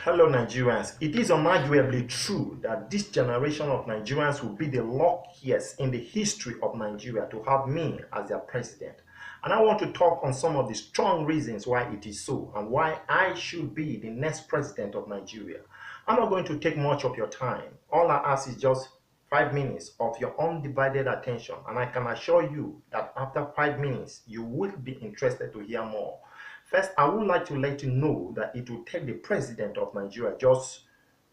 Hello, Nigerians. It is unarguably true that this generation of Nigerians will be the luckiest in the history of Nigeria to have me as their president. And I want to talk on some of the strong reasons why it is so and why I should be the next president of Nigeria. I'm not going to take much of your time. All I ask is just 5 minutes of your undivided attention, and I can assure you that after 5 minutes, you will be interested to hear more. First, I would like to let you know that it will take the president of Nigeria just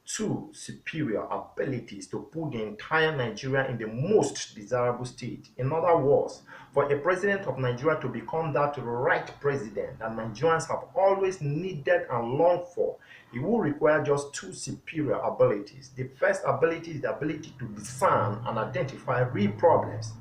two superior abilities to put the entire Nigeria in the most desirable state. In other words, for a president of Nigeria to become that right president that Nigerians have always needed and longed for, he will require just two superior abilities. The first ability is the ability to discern and identify real problems.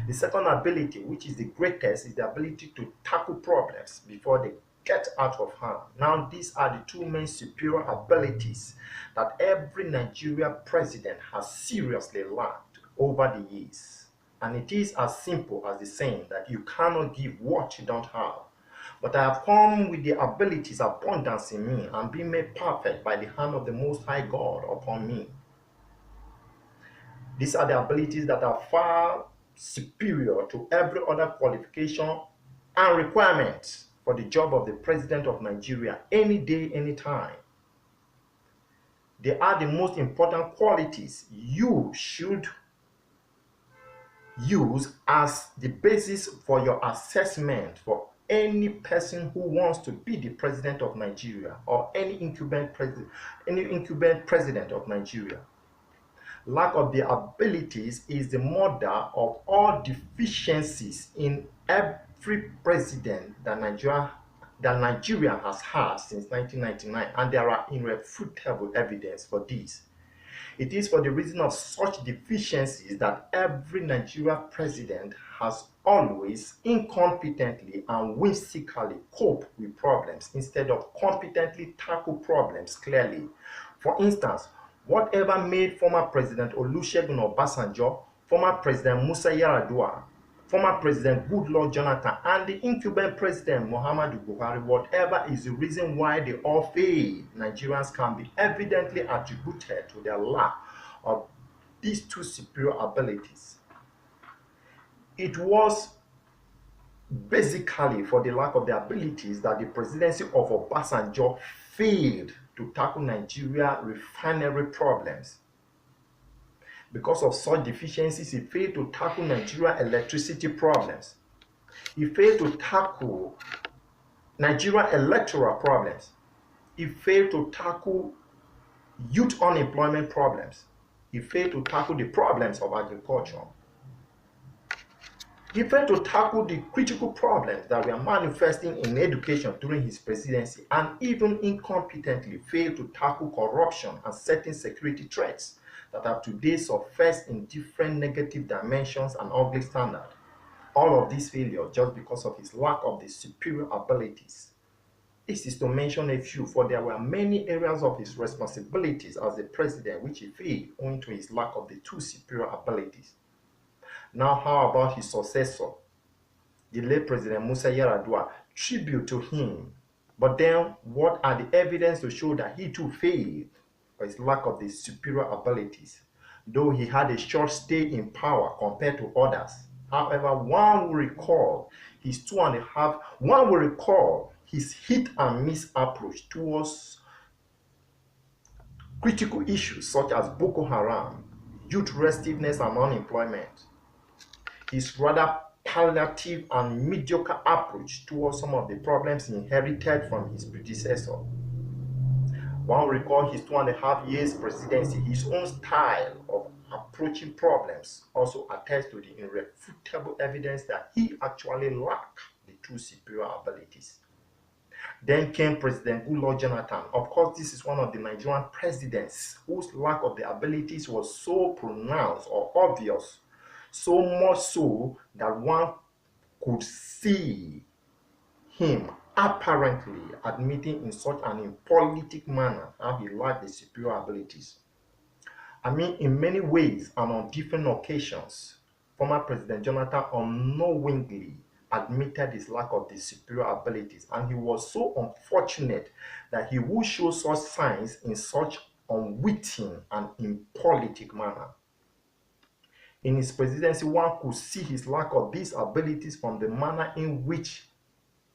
The second ability, which is the greatest, is the ability to tackle problems before they get out of hand. Now, these are the two main superior abilities that every Nigeria president has seriously lacked over the years. And it is as simple as the saying that you cannot give what you don't have. But I have come with the abilities abundance in me and been made perfect by the hand of the Most High God upon me. These are the abilities that are far superior to every other qualification and requirement for the job of the president of Nigeria any day, anytime. They are the most important qualities you should use as the basis for your assessment for any person who wants to be the president of Nigeria or any incumbent president of Nigeria. Lack of the abilities is the mother of all deficiencies in every president that Nigeria has had since 1999, and there are irrefutable evidence for this. It is for the reason of such deficiencies that every Nigeria president has always incompetently and whimsically coped with problems instead of competently tackle problems clearly. For instance, whatever made former President Olusegun Obasanjo, former President Musa Yar'Adua, former President Goodluck Jonathan, and the incumbent President Muhammadu Buhari, whatever is the reason why they all failed, Nigerians can be evidently attributed to their lack of these two superior abilities. It was basically for the lack of the abilities that the presidency of Obasanjo failed to tackle Nigeria refinery problems. Because of such deficiencies, he failed to tackle Nigeria electricity problems. He failed to tackle Nigeria electoral problems. He failed to tackle youth unemployment problems. He failed to tackle the problems of agriculture. He failed to tackle the critical problems that were manifesting in education during his presidency, and even incompetently failed to tackle corruption and certain security threats that have today surfaced in different negative dimensions and ugly standards. All of these failures just because of his lack of the superior abilities. This is to mention a few, for there were many areas of his responsibilities as the president which he failed owing to his lack of the two superior abilities. Now, how about his successor, the late President Musa Yar'Adua? Tribute to him. But then, what are the evidence to show that he too failed for his lack of the superior abilities? Though he had a short stay in power compared to others. However, one will recall his hit and miss approach towards critical issues such as Boko Haram, youth restiveness and unemployment. His rather palliative and mediocre approach towards some of the problems he inherited from his predecessor. One will recall his 2.5 years presidency. His own style of approaching problems also attests to the irrefutable evidence that he actually lacked the two superior abilities. Then came President Goodluck Jonathan. Of course, this is one of the Nigerian presidents whose lack of the abilities was so pronounced or obvious, so much so that one could see him apparently admitting in such an impolitic manner how he lacked the superior abilities. I mean, in many ways and on different occasions, former President Jonathan unknowingly admitted his lack of the superior abilities, and he was so unfortunate that he would show such signs in such unwitting and impolitic manner. In his presidency, one could see his lack of these abilities from the manner in which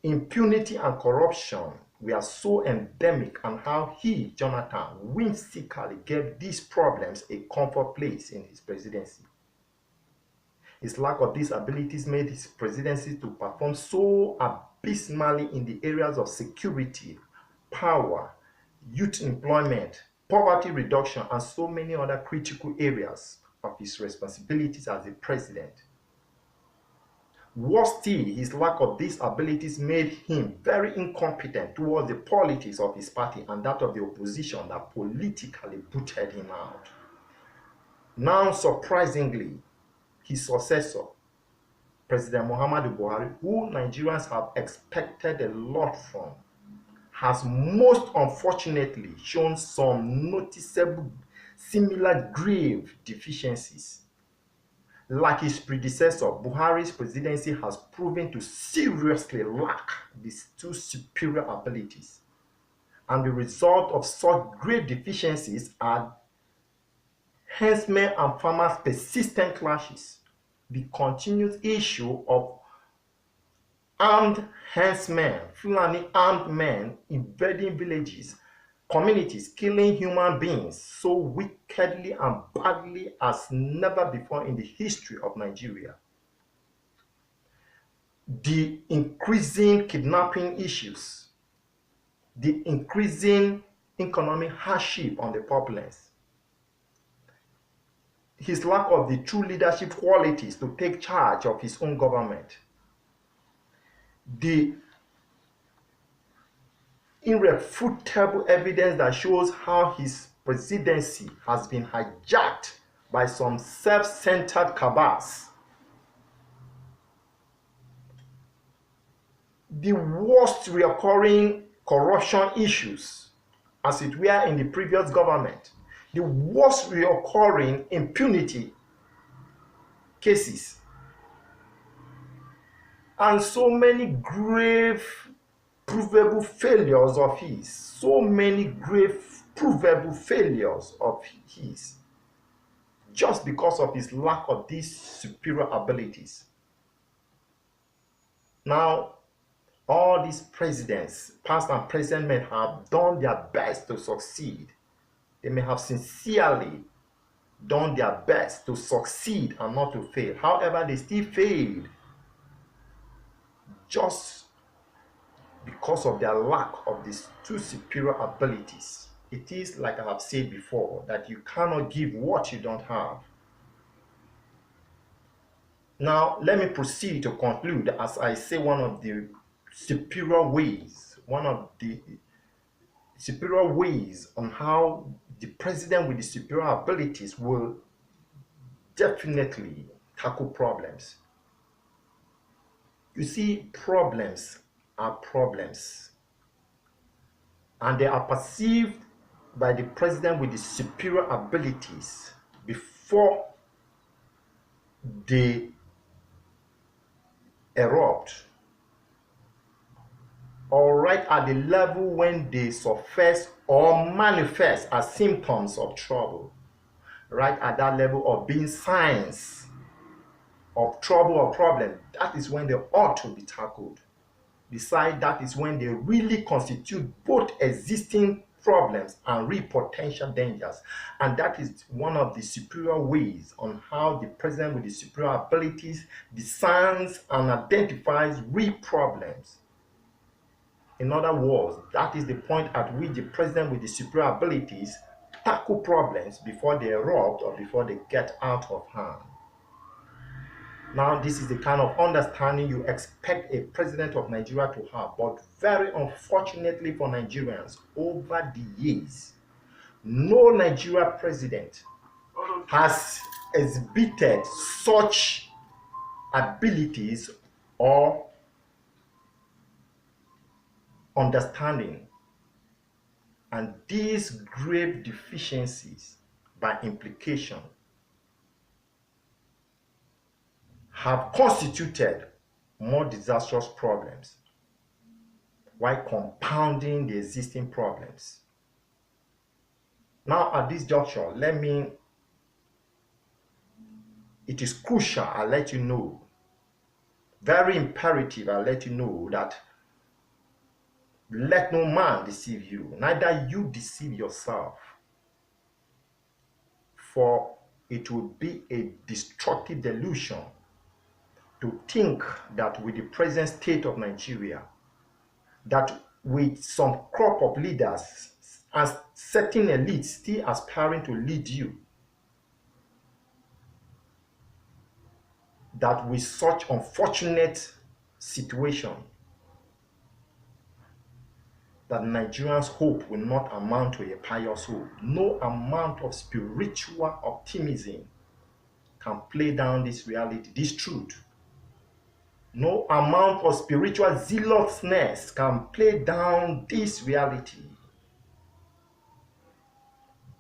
impunity and corruption were so endemic, and how he, Jonathan, whimsically gave these problems a comfort place in his presidency. His lack of these abilities made his presidency to perform so abysmally in the areas of security, power, youth employment, poverty reduction, and so many other critical areas of his responsibilities as a president. Worse still, his lack of these abilities made him very incompetent towards the politics of his party and that of the opposition that politically booted him out. Now, surprisingly, his successor, President Muhammadu Buhari, who Nigerians have expected a lot from, has most unfortunately shown some noticeable, similar grave deficiencies. Like his predecessor, Buhari's presidency has proven to seriously lack these two superior abilities. And the result of such grave deficiencies are herdsmen and farmers' persistent clashes, the continued issue of armed herdsmen, Fulani armed men invading villages, communities, killing human beings so wickedly and badly as never before in the history of Nigeria. The increasing kidnapping issues, the increasing economic hardship on the populace, his lack of the true leadership qualities to take charge of his own government, the irrefutable evidence that shows how his presidency has been hijacked by some self-centered cabals, the worst recurring corruption issues as it were in the previous government, the worst recurring impunity cases, and so many grave provable failures of his, just because of his lack of these superior abilities. Now, all these presidents, past and present, may have done their best to succeed. They may have sincerely done their best to succeed and not to fail. However, they still failed just because of their lack of these two superior abilities. It is, like I have said before, that you cannot give what you don't have. Now, let me proceed to conclude as I say one of the superior ways on how the president with the superior abilities will definitely tackle problems. You see, problems are problems, and they are perceived by the president with the superior abilities before they erupt, or right at the level when they surface or manifest as symptoms of trouble, right at that level of being signs of trouble or problem. That is when they ought to be tackled. Besides, that is when they really constitute both existing problems and real potential dangers. And that is one of the superior ways on how the president with the superior abilities discerns and identifies real problems. In other words, that is the point at which the president with the superior abilities tackle problems before they erupt or before they get out of hand. Now, this is the kind of understanding you expect a president of Nigeria to have, but very unfortunately for Nigerians, over the years, no Nigeria president has exhibited such abilities or understanding. And these grave deficiencies, by implication, have constituted more disastrous problems while compounding the existing problems. Now, at this juncture, it is crucial I let you know, very imperative I let you know that let no man deceive you, neither you deceive yourself. For it would be a destructive delusion to think that with the present state of Nigeria, that with some crop of leaders as certain elites still aspiring to lead you, that with such unfortunate situation, that Nigerians' hope will not amount to a pious hope. No amount of spiritual optimism can play down this reality, this truth. No amount of spiritual zealousness can play down this reality.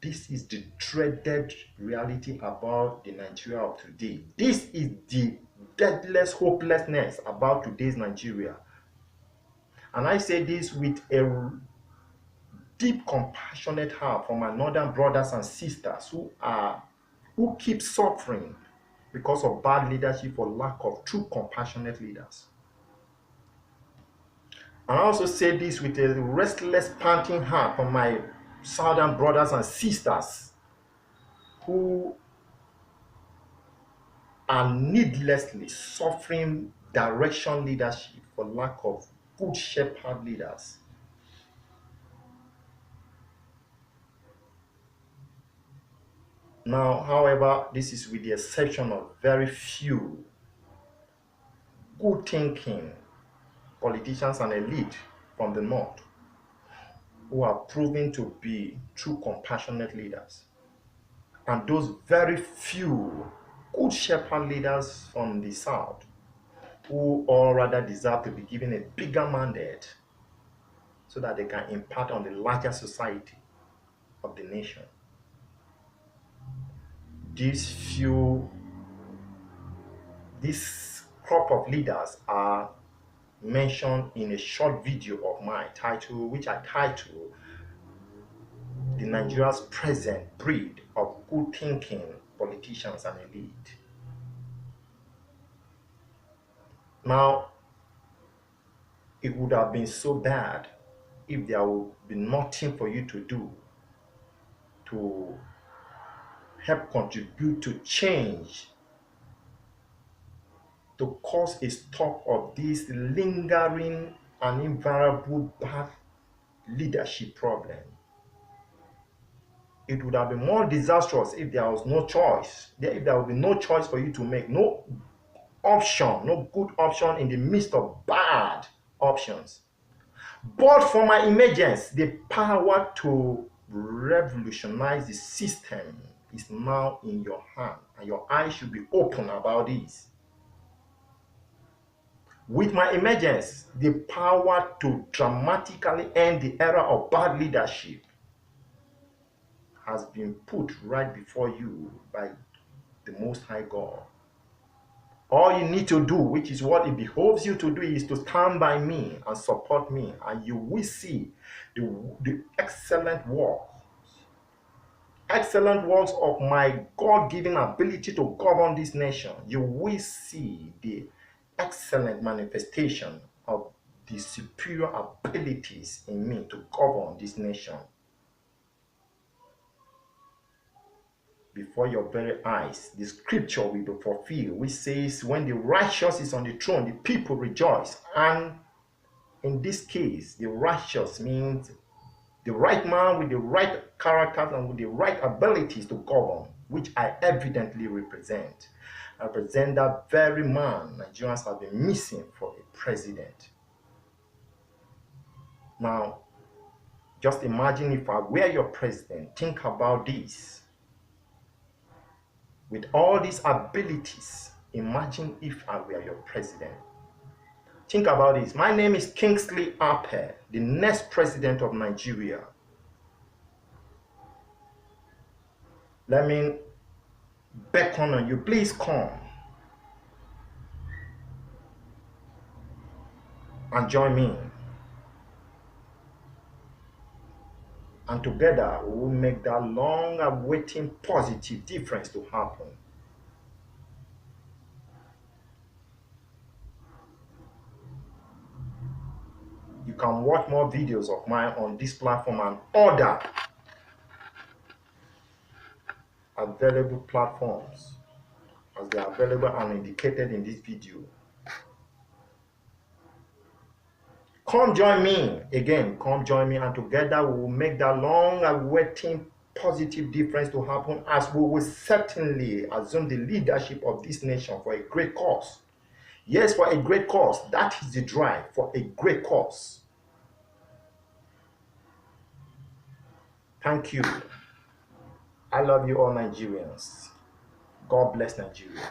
This is the dreaded reality about the Nigeria of today. This is the deadless hopelessness about today's Nigeria. And I say this with a deep compassionate heart for my northern brothers and sisters who keep suffering because of bad leadership or lack of true compassionate leaders. And I also say this with a restless, panting heart for my southern brothers and sisters who are needlessly suffering direction leadership for lack of good shepherd leaders. Now, however, this is with the exception of very few good thinking politicians and elite from the north who are proving to be true compassionate leaders. And those very few good shepherd leaders from the south who all rather deserve to be given a bigger mandate so that they can impact on the larger society of the nation. This crop of leaders are mentioned in a short video of mine which I titled The Nigeria's Present Breed of Good Thinking Politicians and Elite. Now, it would have been so bad if there would be nothing for you to do to help contribute to change, to cause a stop of this lingering and invariable bad leadership problem. It would have been more disastrous if there was no choice. If there would be no choice for you to make, no option, no good option in the midst of bad options. But for my emergence, the power to revolutionize the system is now in your hand, and your eyes should be open about this. With my emergence, the power to dramatically end the era of bad leadership has been put right before you by the Most High God. All you need to do, which is what it behoves you to do, is to stand by me and support me, and you will see the excellent works of my God-given ability to govern this nation. You will see the excellent manifestation of the superior abilities in me to govern this nation before your very eyes. The scripture will be fulfilled, which says, when the righteous is on the throne, the people rejoice. And in this case, the righteous means the right man with the right character and with the right abilities to govern, which I evidently represent. I represent that very man Nigerians have been missing for a president. Now, just imagine if I were your president. Think about this. With all these abilities, imagine if I were your president. Think about this. My name is Kingsley Ape, the next president of Nigeria. Let me beckon on you. Please come. and join me. And together we will make that long awaiting positive difference to happen. You can watch more videos of mine on this platform and other available platforms as they are available and indicated in this video. Come join me again, come join me, and together we will make that long awaiting positive difference to happen, as we will certainly assume the leadership of this nation for a great cause. Yes, for a great cause. That is the drive, for a great cause. Thank you. I love you all, Nigerians. God bless Nigeria.